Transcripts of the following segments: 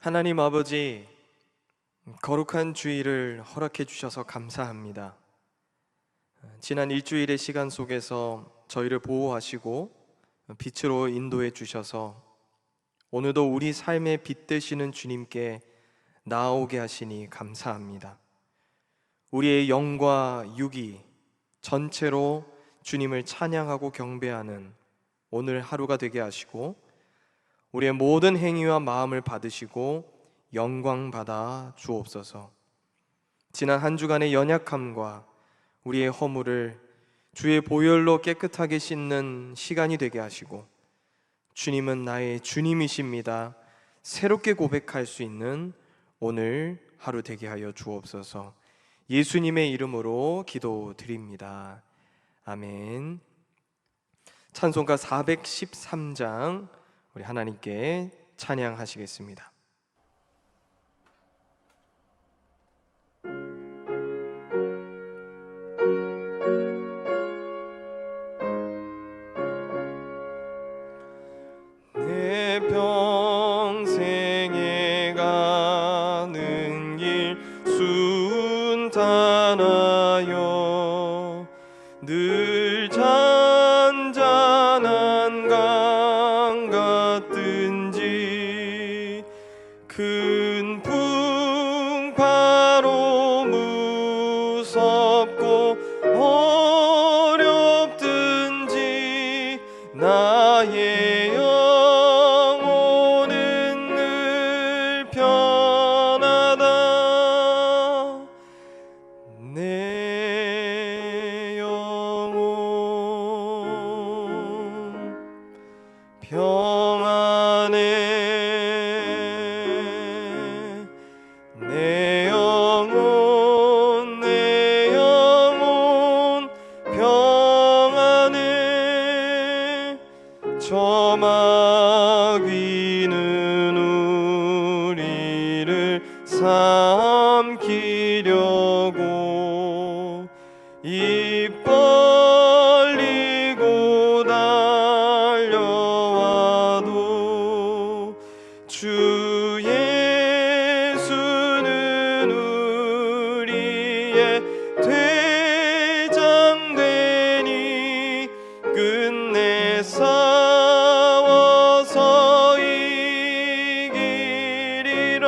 하나님 아버지, 거룩한 주일을 허락해 주셔서 감사합니다. 지난 일주일의 시간 속에서 저희를 보호하시고 빛으로 인도해 주셔서 오늘도 우리 삶의 빛 되시는 주님께 나아오게 하시니 감사합니다. 우리의 영과 육이 전체로 주님을 찬양하고 경배하는 오늘 하루가 되게 하시고, 우리의 모든 행위와 마음을 받으시고 영광 받아 주옵소서. 지난 한 주간의 연약함과 우리의 허물을 주의 보혈로 깨끗하게 씻는 시간이 되게 하시고, 주님은 나의 주님이십니다 새롭게 고백할 수 있는 오늘 하루 되게 하여 주옵소서. 예수님의 이름으로 기도드립니다. 아멘. 찬송가 413장 우리 하나님께 찬양하시겠습니다. 내 평생에 가는 길 순탄하여 늘 잔잔한 강 같든지 큰 풍파로 무섭고 어렵든지 나의 영혼은 늘 편하다. 내 영혼 평안해. 내 영혼 평안해. 저막 위는 우리를 삼키려고 입 벌리고 달려와도 주 예수는 우리의 대장 되니 끝내 싸워서 이기리라.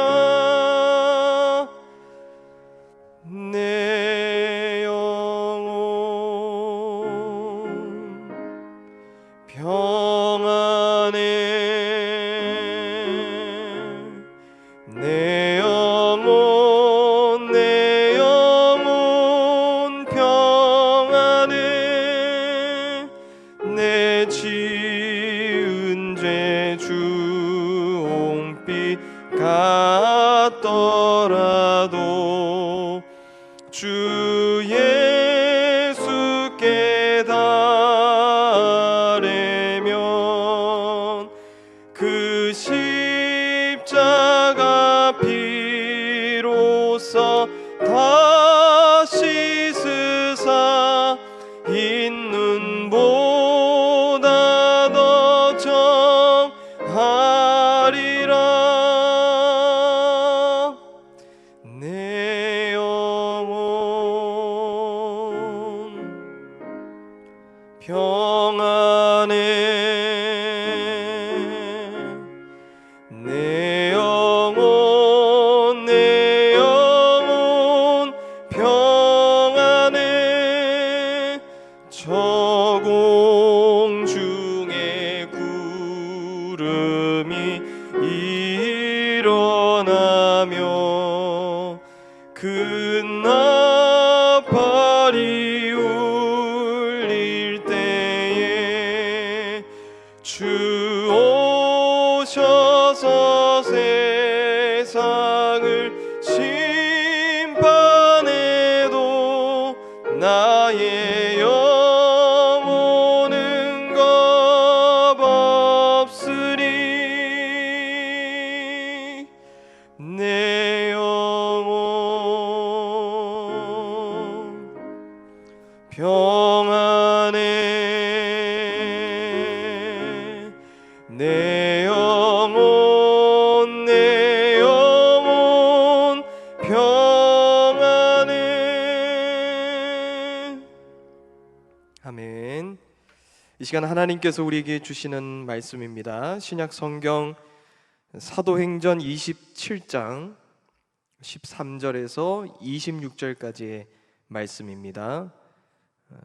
내 영혼 평안해. 내 영혼 평안해. 내 지은 죄 주홍빛 같더라도 주 예수께 달래면 그 십자가 피로써 다 씻으사 인눈보다 더 정하리라. 내 영혼 평안해. 내 영혼 평안해. 저 공중에 구름이 일어나며 큰 나팔이 울릴 때에 주 오셔서 세상을 심판해도 나의 영혼은 겁없으리. 내 영혼 평안해. 내 영혼 이 시간 하나님께서 우리에게 주시는 말씀입니다. 신약 성경 사도행전 27장 13절에서 26절까지의 말씀입니다.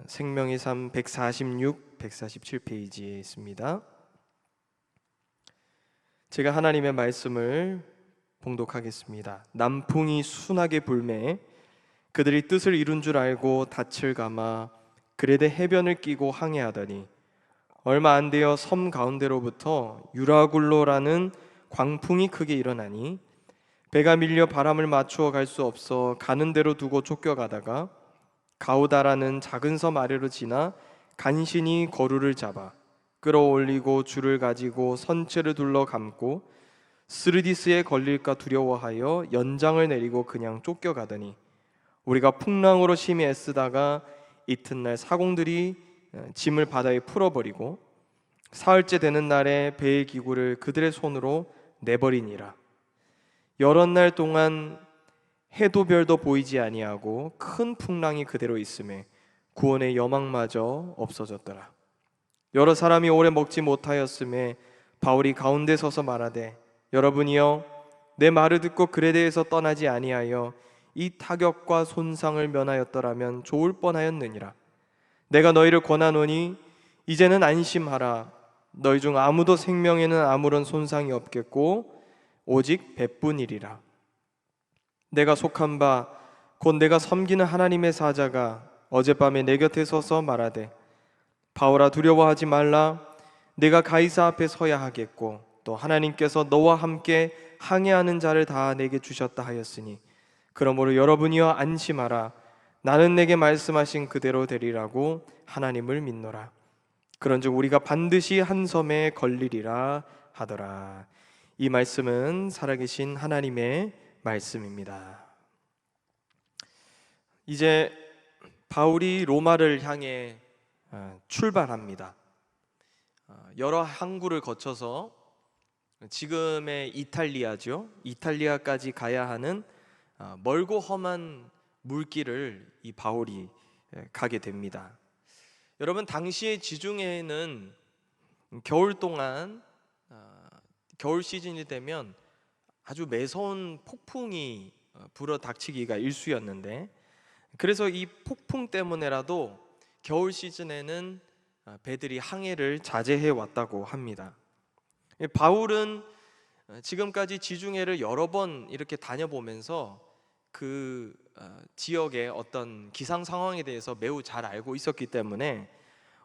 생명의 삶 146, 147페이지에 있습니다. 제가 하나님의 말씀을 봉독하겠습니다. 남풍이 순하게 불매 그들이 뜻을 이룬 줄 알고 닻을 감아 그레데 해변을 끼고 항해하더니 얼마 안 되어 섬 가운데로부터 유라굴로라는 광풍이 크게 일어나니 배가 밀려 바람을 맞추어 갈 수 없어 가는 대로 두고 쫓겨가다가 가우다라는 작은 섬 아래로 지나 간신히 거루를 잡아 끌어올리고 줄을 가지고 선체를 둘러 감고 스르디스에 걸릴까 두려워하여 연장을 내리고 그냥 쫓겨가더니 우리가 풍랑으로 심히 애쓰다가 이튿날 사공들이 짐을 바다에 풀어버리고 사흘째 되는 날에 배의 기구를 그들의 손으로 내버리니라. 여러 날 동안 해도 별도 보이지 아니하고 큰 풍랑이 그대로 있음에 구원의 여망마저 없어졌더라. 여러 사람이 오래 먹지 못하였음에 바울이 가운데 서서 말하되 여러분이여 내 말을 듣고 그레데에서 떠나지 아니하여 이 타격과 손상을 면하였더라면 좋을 뻔하였느니라. 내가 너희를 권하노니 이제는 안심하라. 너희 중 아무도 생명에는 아무런 손상이 없겠고 오직 배뿐이리라. 내가 속한 바 곧 내가 섬기는 하나님의 사자가 어젯밤에 내 곁에 서서 말하되 바울아 두려워하지 말라. 내가 가이사 앞에 서야 하겠고 또 하나님께서 너와 함께 항해하는 자를 다 내게 주셨다 하였으니 그러므로 여러분이여 안심하라. 나는 내게 말씀하신 그대로 되리라고 하나님을 믿노라. 그런즉 우리가 반드시 한 섬에 걸리리라 하더라. 이 말씀은 살아계신 하나님의 말씀입니다. 이제 바울이 로마를 향해 출발합니다. 여러 항구를 거쳐서 지금의 이탈리아죠. 이탈리아까지 가야 하는 멀고 험한 물길을 이 바울이 가게 됩니다. 여러분, 당시의 지중해에는 겨울 동안 겨울 시즌이 되면 아주 매서운 폭풍이 불어 닥치기가 일쑤였는데 그래서 이 폭풍 때문에라도 겨울 시즌에는 배들이 항해를 자제해 왔다고 합니다. 바울은 지금까지 지중해를 여러 번 이렇게 다녀보면서 그 지역의 어떤 기상 상황에 대해서 매우 잘 알고 있었기 때문에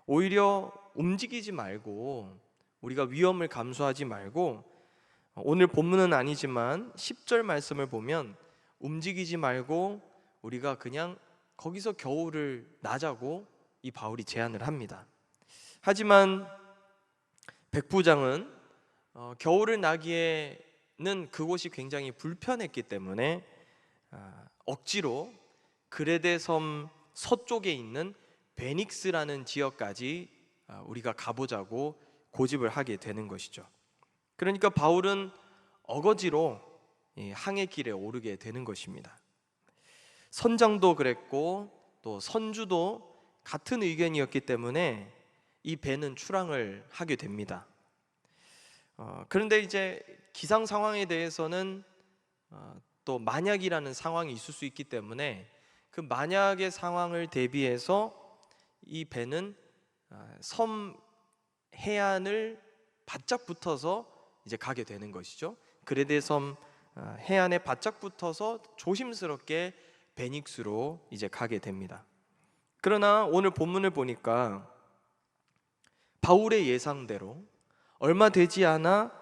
오히려 움직이지 말고 우리가 위험을 감수하지 말고 오늘 본문은 아니지만 10절 말씀을 보면 움직이지 말고 우리가 그냥 거기서 겨울을 나자고 이 바울이 제안을 합니다. 하지만 백부장은 겨울을 나기에는 그곳이 굉장히 불편했기 때문에 억지로 그레데 섬 서쪽에 있는 베닉스라는 지역까지 우리가 가보자고 고집을 하게 되는 것이죠. 그러니까 바울은 어거지로 항해길에 오르게 되는 것입니다. 선장도 그랬고 또 선주도 같은 의견이었기 때문에 이 배는 출항을 하게 됩니다. 그런데 이제 기상 상황에 대해서는 또 만약이라는 상황이 있을 수 있기 때문에 그 만약의 상황을 대비해서 이 배는 섬 해안을 바짝 붙어서 이제 가게 되는 것이죠. 그레데 섬 해안에 바짝 붙어서 조심스럽게 베닉스로 이제 가게 됩니다. 그러나 오늘 본문을 보니까 바울의 예상대로 얼마 되지 않아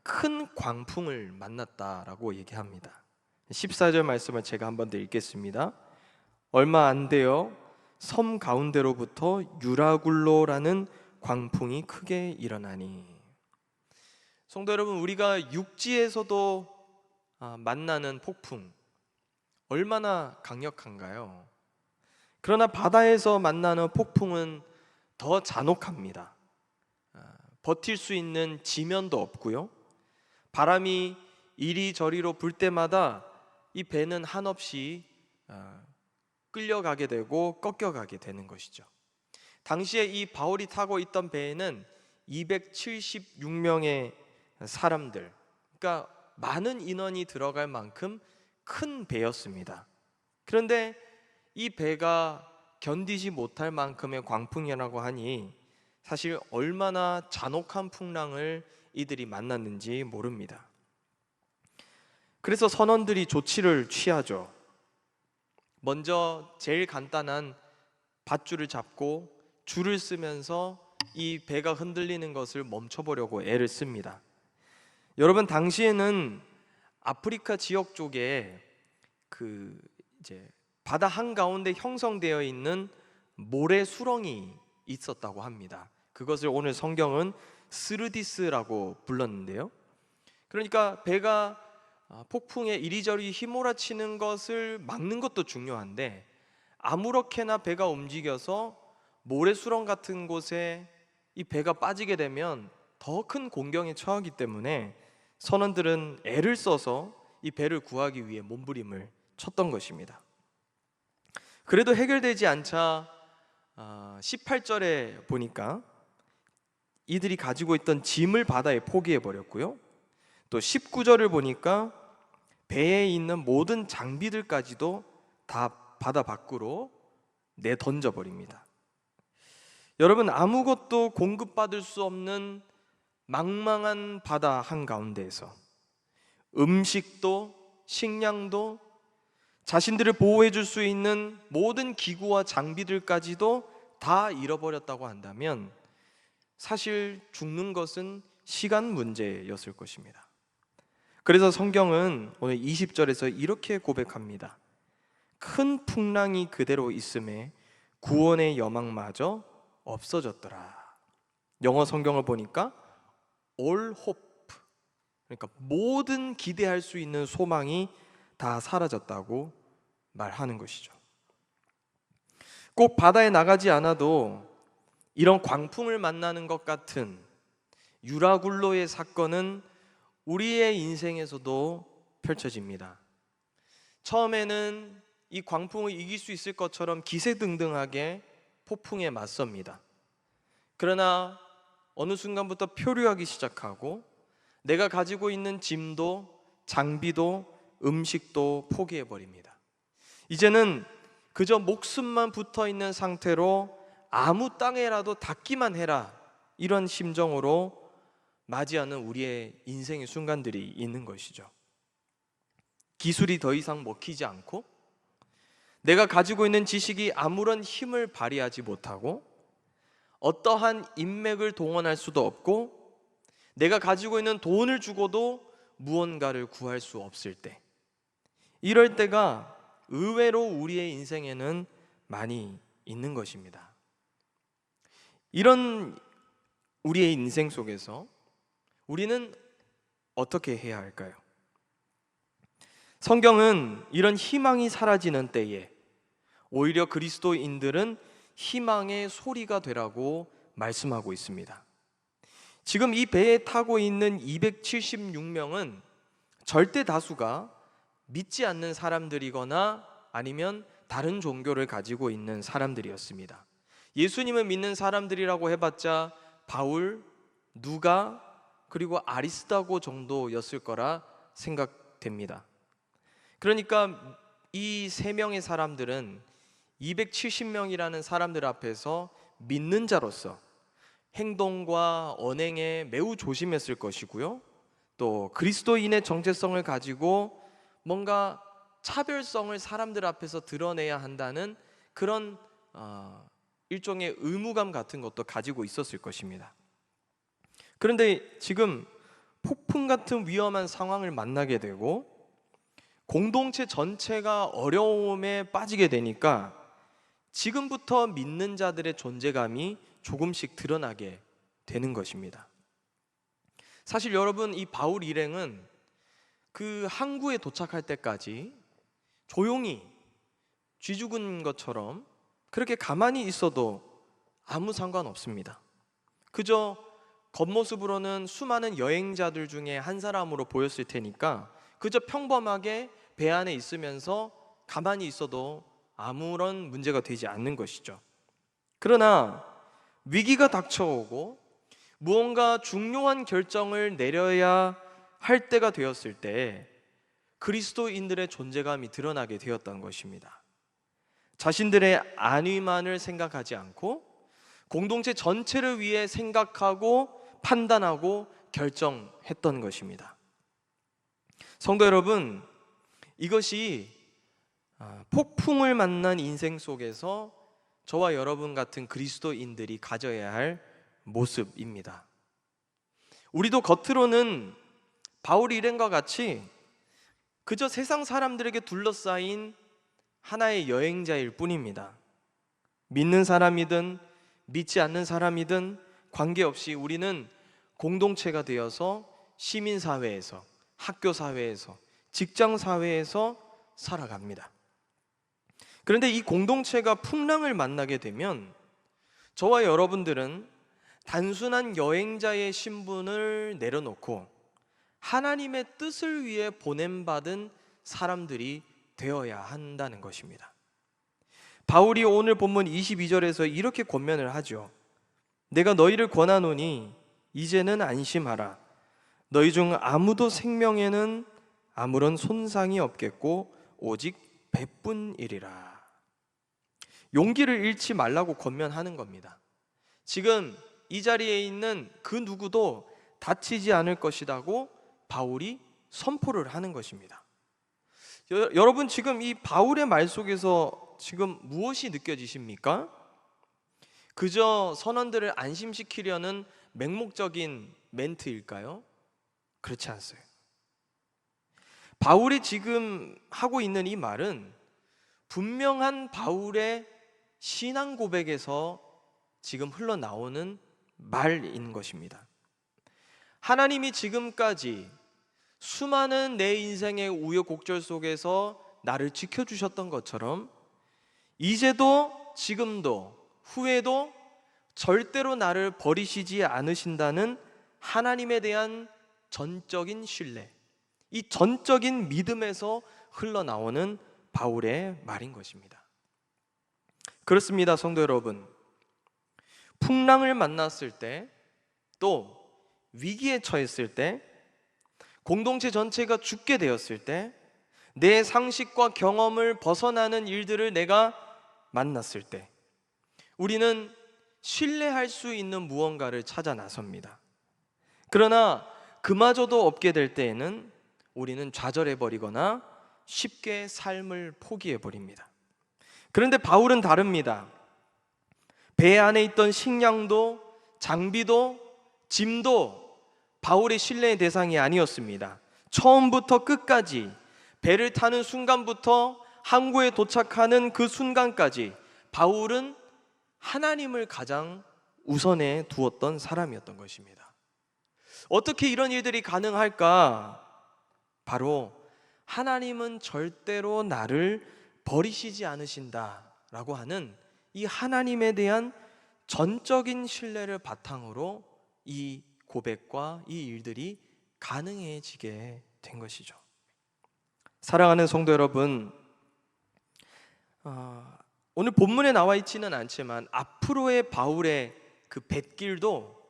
큰 광풍을 만났다라고 얘기합니다. 14절 말씀을 제가 한번 더 읽겠습니다. 얼마 안 되어 섬 가운데로부터 유라굴로라는 광풍이 크게 일어나니. 성도 여러분, 우리가 육지에서도 만나는 폭풍 얼마나 강력한가요? 그러나 바다에서 만나는 폭풍은 더 잔혹합니다. 버틸 수 있는 지면도 없고요. 바람이 이리저리로 불 때마다 이 배는 한없이 끌려가게 되고 꺾여가게 되는 것이죠. 당시에 이 바울이 타고 있던 배에는 276명의 사람들, 그러니까 많은 인원이 들어갈 만큼 큰 배였습니다. 그런데 이 배가 견디지 못할 만큼의 광풍이라고 하니 사실 얼마나 잔혹한 풍랑을 이들이 만났는지 모릅니다. 그래서 선원들이 조치를 취하죠. 먼저 제일 간단한 밧줄을 잡고 줄을 쓰면서 이 배가 흔들리는 것을 멈춰보려고 애를 씁니다. 여러분, 당시에는 아프리카 지역 쪽에 이제 바다 한가운데 형성되어 있는 모래 수렁이 있었다고 합니다. 그것을 오늘 성경은 스르디스라고 불렀는데요. 그러니까 배가 폭풍에 이리저리 휘몰아치는 것을 막는 것도 중요한데, 아무렇게나 배가 움직여서 모래수렁 같은 곳에 이 배가 빠지게 되면 더 큰 공경에 처하기 때문에 선원들은 애를 써서 이 배를 구하기 위해 몸부림을 쳤던 것입니다. 그래도 해결되지 않자 18절에 보니까 이들이 가지고 있던 짐을 바다에 포기해 버렸고요. 또 19절을 보니까 배에 있는 모든 장비들까지도 다 바다 밖으로 내던져 버립니다. 여러분, 아무것도 공급받을 수 없는 망망한 바다 한가운데에서 음식도 식량도 자신들을 보호해 줄 수 있는 모든 기구와 장비들까지도 다 잃어버렸다고 한다면 사실 죽는 것은 시간 문제였을 것입니다. 그래서 성경은 오늘 20절에서 이렇게 고백합니다. 큰 풍랑이 그대로 있음에 구원의 여망마저 없어졌더라. 영어 성경을 보니까 all hope, 그러니까 모든 기대할 수 있는 소망이 다 사라졌다고 말하는 것이죠. 꼭 바다에 나가지 않아도 이런 광풍을 만나는 것 같은 유라굴로의 사건은 우리의 인생에서도 펼쳐집니다. 처음에는 이 광풍을 이길 수 있을 것처럼 기세등등하게 폭풍에 맞섭니다. 그러나 어느 순간부터 표류하기 시작하고 내가 가지고 있는 짐도 장비도 음식도 포기해버립니다. 이제는 그저 목숨만 붙어 있는 상태로 아무 땅에라도 닿기만 해라, 이런 심정으로 맞이하는 우리의 인생의 순간들이 있는 것이죠. 기술이 더 이상 먹히지 않고 내가 가지고 있는 지식이 아무런 힘을 발휘하지 못하고 어떠한 인맥을 동원할 수도 없고 내가 가지고 있는 돈을 주고도 무언가를 구할 수 없을 때, 이럴 때가 의외로 우리의 인생에는 많이 있는 것입니다. 이런 우리의 인생 속에서 우리는 어떻게 해야 할까요? 성경은 이런 희망이 사라지는 때에 오히려 그리스도인들은 희망의 소리가 되라고 말씀하고 있습니다. 지금 이 배에 타고 있는 276명은 절대 다수가 믿지 않는 사람들이거나 아니면 다른 종교를 가지고 있는 사람들이었습니다. 예수님을 믿는 사람들이라고 해봤자 바울, 누가, 그리고 아리스다고 정도였을 거라 생각됩니다. 그러니까 이 세 명의 사람들은 270명이라는 사람들 앞에서 믿는 자로서 행동과 언행에 매우 조심했을 것이고요. 또 그리스도인의 정체성을 가지고 뭔가 차별성을 사람들 앞에서 드러내야 한다는 그런 일종의 의무감 같은 것도 가지고 있었을 것입니다. 그런데 지금 폭풍 같은 위험한 상황을 만나게 되고 공동체 전체가 어려움에 빠지게 되니까 지금부터 믿는 자들의 존재감이 조금씩 드러나게 되는 것입니다. 사실 여러분, 이 바울 일행은 그 항구에 도착할 때까지 조용히 쥐 죽은 것처럼 그렇게 가만히 있어도 아무 상관없습니다. 그저 겉모습으로는 수많은 여행자들 중에 한 사람으로 보였을 테니까 그저 평범하게 배 안에 있으면서 가만히 있어도 아무런 문제가 되지 않는 것이죠. 그러나 위기가 닥쳐오고 무언가 중요한 결정을 내려야 할 때가 되었을 때 그리스도인들의 존재감이 드러나게 되었던 것입니다. 자신들의 안위만을 생각하지 않고 공동체 전체를 위해 생각하고 판단하고 결정했던 것입니다. 성도 여러분, 이것이 폭풍을 만난 인생 속에서 저와 여러분 같은 그리스도인들이 가져야 할 모습입니다. 우리도 겉으로는 바울이 일행과 같이 그저 세상 사람들에게 둘러싸인 하나의 여행자일 뿐입니다. 믿는 사람이든 믿지 않는 사람이든 관계없이 우리는 공동체가 되어서 시민사회에서, 학교사회에서, 직장사회에서 살아갑니다. 그런데 이 공동체가 풍랑을 만나게 되면 저와 여러분들은 단순한 여행자의 신분을 내려놓고 하나님의 뜻을 위해 보냄받은 사람들이 되어야 한다는 것입니다. 바울이 오늘 본문 22절에서 이렇게 권면을 하죠. 내가 너희를 권하노니 이제는 안심하라. 너희 중 아무도 생명에는 아무런 손상이 없겠고 오직 배뿐이리라. 용기를 잃지 말라고 권면하는 겁니다. 지금 이 자리에 있는 그 누구도 다치지 않을 것이라고 바울이 선포를 하는 것입니다. 여러분, 지금 이 바울의 말 속에서 지금 무엇이 느껴지십니까? 그저 선원들을 안심시키려는 맹목적인 멘트일까요? 그렇지 않습니다. 바울이 지금 하고 있는 이 말은 분명한 바울의 신앙 고백에서 지금 흘러나오는 말인 것입니다. 하나님이 지금까지 수많은 내 인생의 우여곡절 속에서 나를 지켜주셨던 것처럼 이제도 지금도 후에도 절대로 나를 버리시지 않으신다는 하나님에 대한 전적인 신뢰, 이 전적인 믿음에서 흘러나오는 바울의 말인 것입니다. 그렇습니다, 성도 여러분. 풍랑을 만났을 때, 또 위기에 처했을 때, 공동체 전체가 죽게 되었을 때, 내 상식과 경험을 벗어나는 일들을 내가 만났을 때 우리는 신뢰할 수 있는 무언가를 찾아 나섭니다. 그러나 그마저도 없게 될 때에는 우리는 좌절해버리거나 쉽게 삶을 포기해버립니다. 그런데 바울은 다릅니다. 배 안에 있던 식량도 장비도 짐도 바울의 신뢰의 대상이 아니었습니다. 처음부터 끝까지 배를 타는 순간부터 항구에 도착하는 그 순간까지 바울은 하나님을 가장 우선에 두었던 사람이었던 것입니다. 어떻게 이런 일들이 가능할까? 바로 하나님은 절대로 나를 버리시지 않으신다라고 하는 이 하나님에 대한 전적인 신뢰를 바탕으로 이 고백과 이 일들이 가능해지게 된 것이죠. 사랑하는 성도 여러분, 오늘 본문에 나와 있지는 않지만 앞으로의 바울의 그 뱃길도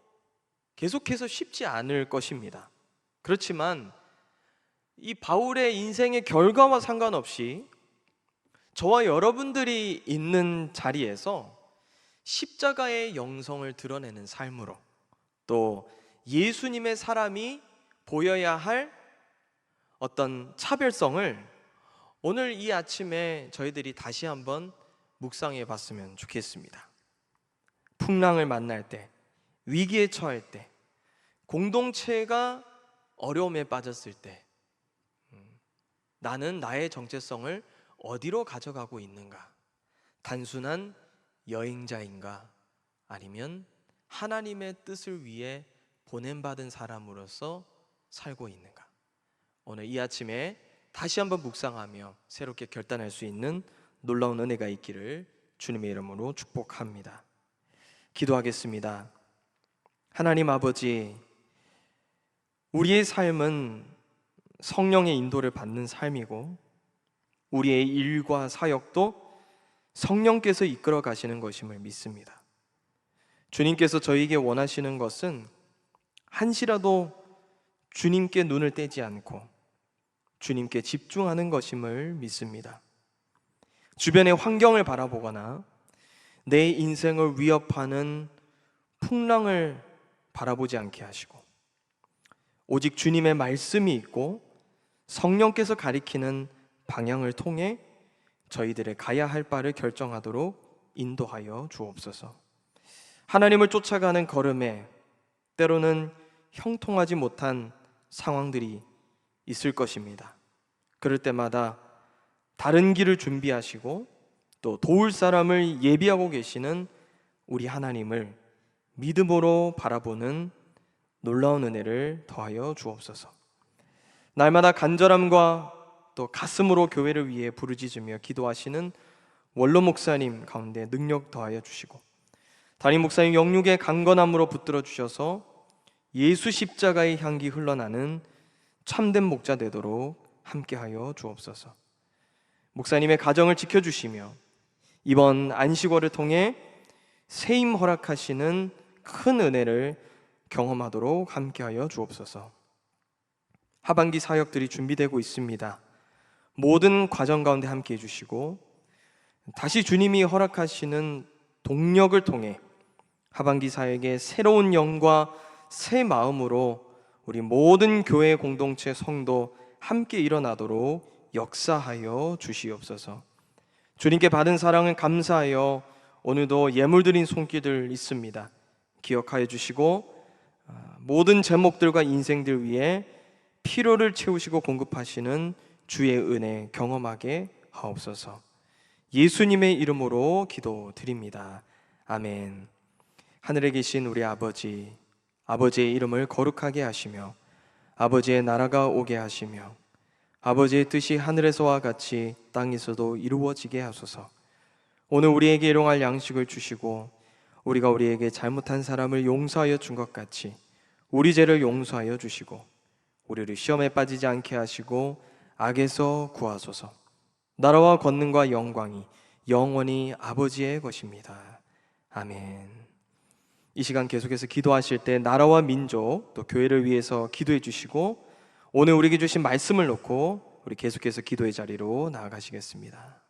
계속해서 쉽지 않을 것입니다. 그렇지만 이 바울의 인생의 결과와 상관없이 저와 여러분들이 있는 자리에서 십자가의 영성을 드러내는 삶으로, 또 예수님의 사람이 보여야 할 어떤 차별성을 오늘 이 아침에 저희들이 다시 한번 묵상해 봤으면 좋겠습니다. 풍랑을 만날 때, 위기에 처할 때, 공동체가 어려움에 빠졌을 때 나는 나의 정체성을 어디로 가져가고 있는가? 단순한 여행자인가? 아니면 하나님의 뜻을 위해 보냄받은 사람으로서 살고 있는가? 오늘 이 아침에 다시 한번 묵상하며 새롭게 결단할 수 있는 놀라운 은혜가 있기를 주님의 이름으로 축복합니다. 기도하겠습니다. 하나님 아버지, 우리의 삶은 성령의 인도를 받는 삶이고 우리의 일과 사역도 성령께서 이끌어 가시는 것임을 믿습니다. 주님께서 저희에게 원하시는 것은 한시라도 주님께 눈을 떼지 않고 주님께 집중하는 것임을 믿습니다. 주변의 환경을 바라보거나 내 인생을 위협하는 풍랑을 바라보지 않게 하시고 오직 주님의 말씀이 있고 성령께서 가리키는 방향을 통해 저희들의 가야 할 바를 결정하도록 인도하여 주옵소서. 하나님을 쫓아가는 걸음에 때로는 형통하지 못한 상황들이 있을 것입니다. 그럴 때마다 다른 길을 준비하시고 또 도울 사람을 예비하고 계시는 우리 하나님을 믿음으로 바라보는 놀라운 은혜를 더하여 주옵소서. 날마다 간절함과 또 가슴으로 교회를 위해 부르짖으며 기도하시는 원로 목사님 가운데 능력 더하여 주시고 담임 목사님 영육의 강건함으로 붙들어 주셔서 예수 십자가의 향기 흘러나는 참된 목자 되도록 함께하여 주옵소서. 목사님의 가정을 지켜주시며 이번 안식월을 통해 세임 허락하시는 큰 은혜를 경험하도록 함께하여 주옵소서. 하반기 사역들이 준비되고 있습니다. 모든 과정 가운데 함께해 주시고 다시 주님이 허락하시는 동력을 통해 하반기 사역에 새로운 영과 새 마음으로 우리 모든 교회 공동체 성도 함께 일어나도록 역사하여 주시옵소서. 주님께 받은 사랑은 감사하여 오늘도 예물 드린 손길들 있습니다. 기억하여 주시고 모든 제목들과 인생들 위해 필요를 채우시고 공급하시는 주의 은혜 경험하게 하옵소서. 예수님의 이름으로 기도드립니다. 아멘. 하늘에 계신 우리 아버지, 아버지의 이름을 거룩하게 하시며 아버지의 나라가 오게 하시며 아버지의 뜻이 하늘에서와 같이 땅에서도 이루어지게 하소서. 오늘 우리에게 일용할 양식을 주시고 우리가 우리에게 잘못한 사람을 용서하여 준 것 같이 우리 죄를 용서하여 주시고 우리를 시험에 빠지지 않게 하시고 악에서 구하소서. 나라와 권능과 영광이 영원히 아버지의 것입니다. 아멘. 이 시간 계속해서 기도하실 때 나라와 민족 또 교회를 위해서 기도해 주시고 오늘 우리에게 주신 말씀을 놓고 우리 계속해서 기도의 자리로 나아가시겠습니다.